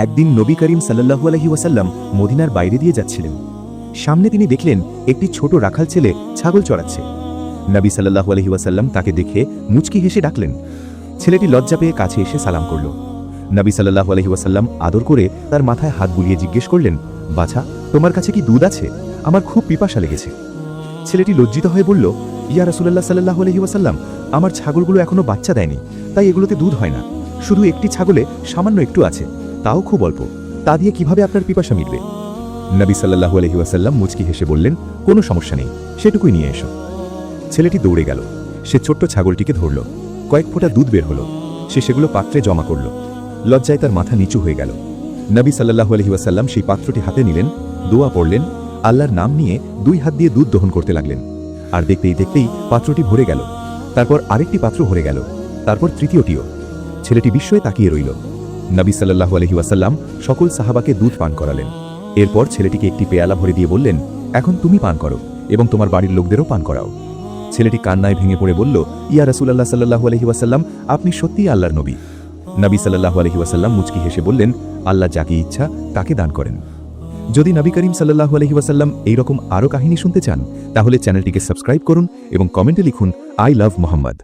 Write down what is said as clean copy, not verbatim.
একদিন নবী করিম সাল্লাল্লাহু আলাইহি ওয়াসাল্লাম মদিনার বাইরে দিয়ে যাচ্ছিলেন। সামনে তিনি দেখলেন একটি ছোট রাখাল ছেলে ছাগল চড়াচ্ছে। নবী সাল্লাল্লাহু আলাইহি ওয়াসাল্লাম তাকে দেখে মুচকি হেসে ডাকলেন। ছেলেটি লজ্জা পেয়ে কাছে এসে সালাম করল। নবী সাল্লাল্লাহু আলাইহি ওয়াসাল্লাম আদর করে তার মাথায় হাত বুলিয়ে জিজ্ঞেস করলেন, বাছা, তোমার কাছে কি দুধ আছে? আমার খুব পিপাসা লেগেছে। ছেলেটি লজ্জিত হয়ে বলল, ইয়া রাসূলুল্লাহ সাল্লাল্লাহু আলাইহি ওয়াসাল্লাম, আমার ছাগলগুলো এখনো বাচ্চা দেয়নি, তাই এগুলোতে দুধ হয় না। শুধু একটি ছাগলে সামান্য একটু আছে, তাও খুব অল্প। তা দিয়ে কিভাবে আপনার পিপাসা মিটবে? নবী সাল্লাল্লাহু আলাইহি ওয়াসাল্লাম মুচকি হেসে বললেন, কোনো সমস্যা নেই, সেটুকুই নিয়ে এসো। ছেলেটি দৌড়ে গেল। সে ছোট্ট ছাগলটিকে ধরল। কয়েক ফোঁটা দুধ বের হলো। সে সেগুলো পাত্রে জমা করল। লজ্জায় তার মাথা নিচু হয়ে গেল। নবী সাল্লাল্লাহু আলাইহি ওয়াসাল্লাম সেই পাত্রটি হাতে নিলেন, দোয়া পড়লেন, আল্লাহর নাম নিয়ে 2 হাত দিয়ে দুধ দহন করতে লাগলেন। আর দেখতেই দেখতেই পাত্রটি ভরে গেল। তারপর আরেকটি পাত্র ভরে গেল। তারপর তৃতীয়টিও। ছেলেটি বিস্ময়ে তাকিয়ে রইল। নবী সাল্লাল্লাহু আলাইহি ওয়াসাল্লাম সকল সাহাবাকে দুধ পান করালেন। এরপর ছেলেটিকে একটি পেয়ালা ভরে দিয়ে বললেন, এখন তুমি পান করো এবং তোমার বাড়ির লোকদেরও পান করাও। ছেলেটি কান্নায় ভেঙে পড়ে বলল, ইয়া রাসূলুল্লাহ সাল্লাল্লাহু আলাইহি ওয়াসাল্লাম, আপনি সত্যিই আল্লাহর নবী। নবী সাল্লাল্লাহু আলাইহি ওয়াসাল্লাম মুচকি হেসে বললেন, আল্লাহ যাকে ইচ্ছা তাকে দান করেন। যদি নবী করিম সাল্লাল্লাহু আলাইহি ওয়াসাল্লাম এইরকম আরও কাহিনী শুনতে চান, তাহলে চ্যানেলটিকে সাবস্ক্রাইব করুন এবং কমেন্টে লিখুন, আই লাভ মুহাম্মদ।